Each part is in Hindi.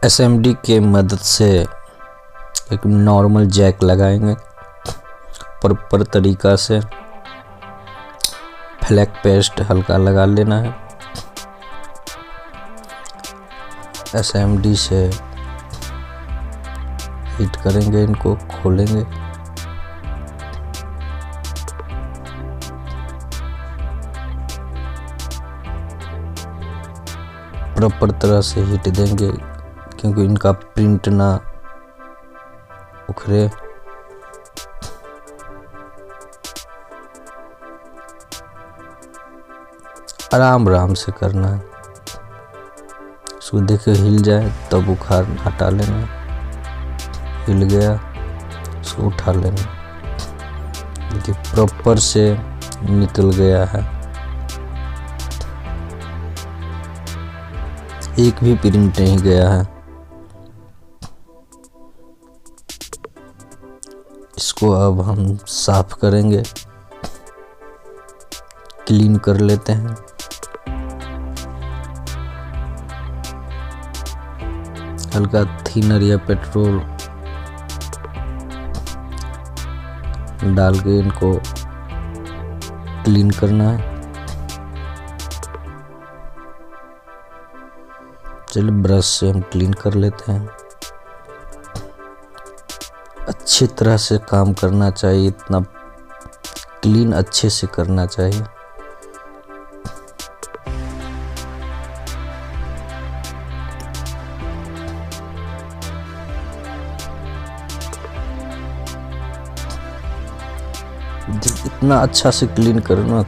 एसएमडी के मदद से एक नॉर्मल जैक लगाएंगे। प्रॉपर तरीका से फ्लैग पेस्ट हल्का लगा लेना है। एसएमडी से हिट करेंगे, इनको खोलेंगे। प्रॉपर तरह से हिट देंगे क्योंकि इनका प्रिंट ना उखड़े। आराम आराम से करना है। इसको देखिए हिल जाए तब उखाड़ हटा लेना। हिल गया इसको उठा लेना। देखिए प्रॉपर से निकल गया है, एक भी प्रिंट नहीं गया है। इसको अब हम साफ करेंगे, क्लीन कर लेते हैं। हल्का थिनर या पेट्रोल डाल के इनको क्लीन करना है। चलिए ब्रश से हम क्लीन कर लेते हैं। अच्छी तरह से काम करना चाहिए, इतना क्लीन अच्छे से करना चाहिए। इतना अच्छा से क्लीन करना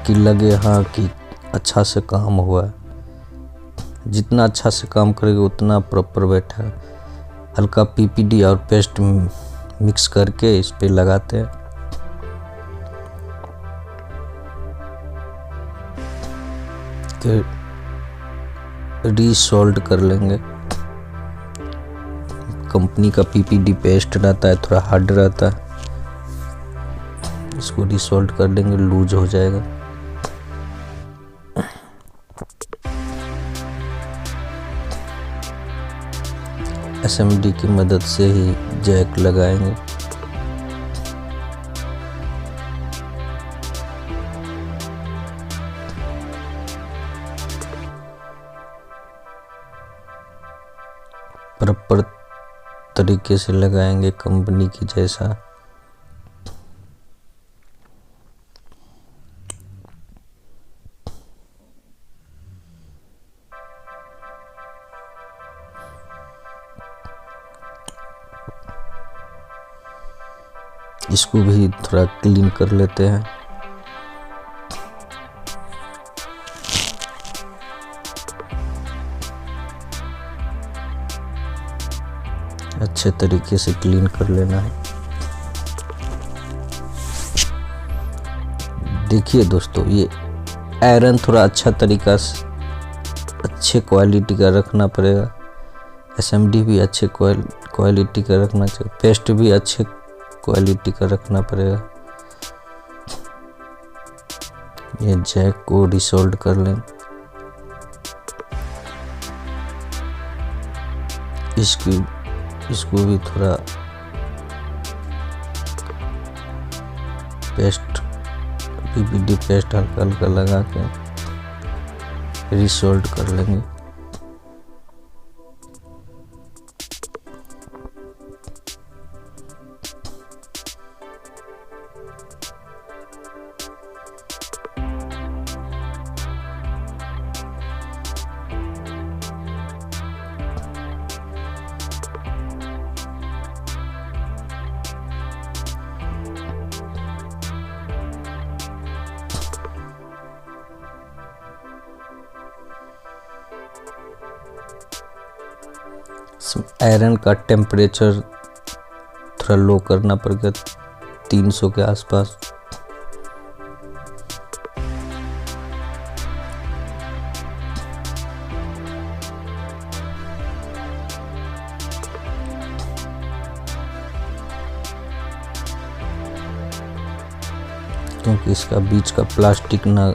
कि लगे हाँ कि अच्छा से काम हुआ है। जितना अच्छा से काम करेगा उतना प्रॉपर बैठा है। हल्का पीपीडी और पेस्ट मिक्स करके इस पे लगाते हैं। रीसोल्ड कर लेंगे। कंपनी का पीपीडी पेस्ट रहता है, थोड़ा हार्ड रहता है। इसको रीसोल्ड कर देंगे, लूज हो जाएगा। एसएमडी की मदद से ही जैक लगाएंगे। प्रॉपर तरीके से लगाएंगे कंपनी की जैसा। इसको भी थोड़ा क्लीन कर लेते हैं। अच्छे तरीके से क्लीन कर लेना है। देखिए दोस्तों, ये आयरन थोड़ा अच्छा तरीका से अच्छे क्वालिटी का रखना पड़ेगा। एसएमडी भी अच्छे क्वालिटी का रखना चाहिए। पेस्ट भी अच्छे क्वालिटी का रखना पड़ेगा। ये जैक को रिसोल्ड कर लें। इसको भी थोड़ा पेस्ट पीपीडी पेस्ट हल्का हल्का लगा के रिसोल्ड कर लेंगे। आयरन का टेम्परेचर थोड़ा लो करना पड़ेगा, 300 के आसपास। क्योंकि इसका बीच का प्लास्टिक ना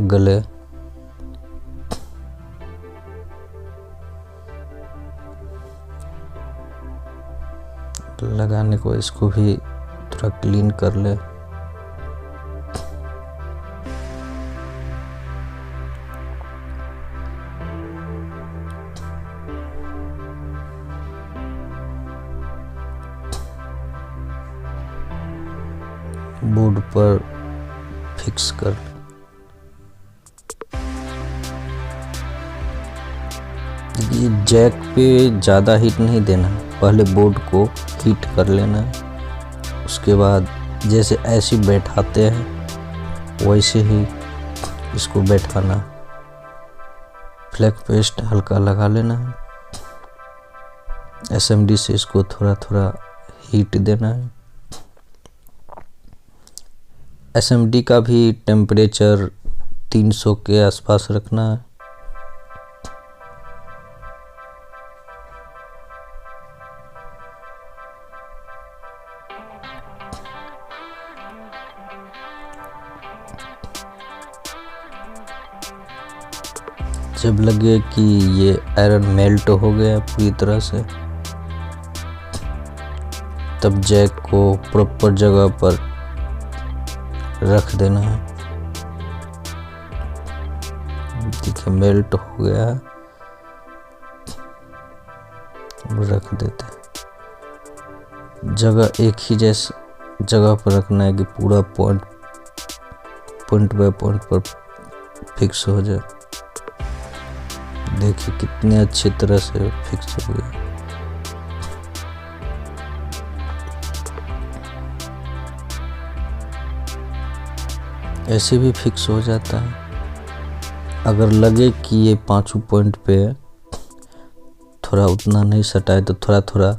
गले। लगाने को इसको भी थोड़ा क्लीन कर ले। बोर्ड पर फिक्स कर ले। ये जैक पे ज़्यादा हीट नहीं देना, पहले बोर्ड को हीट कर लेना है। उसके बाद जैसे ऐसे बैठाते हैं वैसे ही इसको बैठाना। फ्लैग पेस्ट हल्का लगा लेना है। SMD से इसको थोड़ा थोड़ा हीट देना है। SMD का भी टेम्परेचर 300 के आसपास रखना है। जब लगे कि ये आयरन मेल्ट हो गया पूरी तरह से, तब जैक को प्रॉपर जगह पर रख देना है। देखिए मेल्ट हो गया है, रख देते हैं। जगह एक ही जैसे जगह पर रखना है कि पूरा पॉइंट बाय पॉइंट पर फिक्स हो जाए। देखिए कितने अच्छी तरह से फिक्स हो गया। ऐसे भी फिक्स हो जाता है। अगर लगे कि ये 5 पॉइंट पे थोड़ा उतना नहीं सटाए तो थोड़ा थोड़ा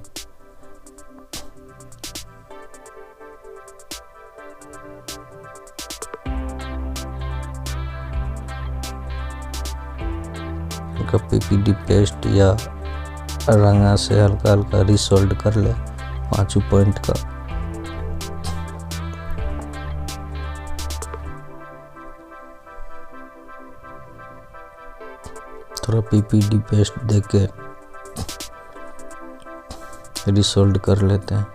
हल्का PPD पेस्ट या रंगा से हल्का हल्का रिसोल्ड कर ले 5 पॉइंट का। थोड़ा PPD पेस्ट देके रिसोल्ड कर लेते हैं।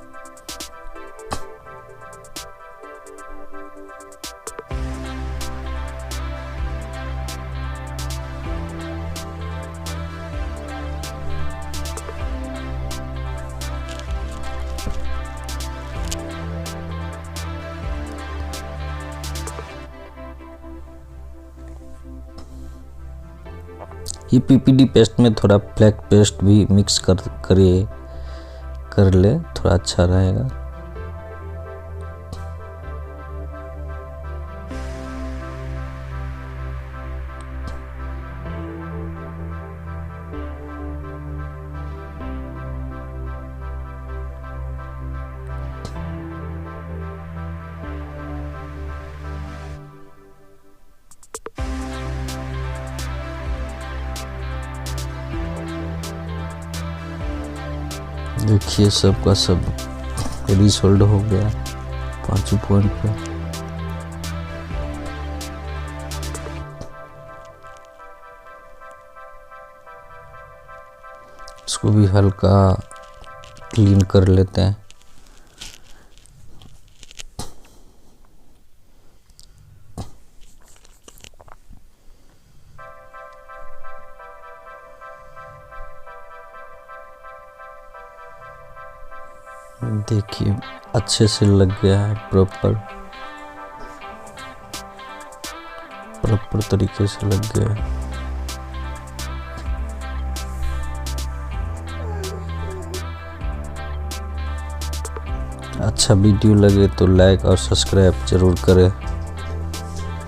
ये PPD पेस्ट में थोड़ा फ्लैग पेस्ट भी मिक्स कर ले, थोड़ा अच्छा रहेगा। देखिए सबका सब रिसोल्ड हो गया 5 पॉइंट पे। इसको भी हल्का क्लीन कर लेते हैं। देखिए अच्छे से लग गया है, प्रॉपर तरीके से लग गया है। अच्छा वीडियो लगे तो लाइक और सब्सक्राइब जरूर करें।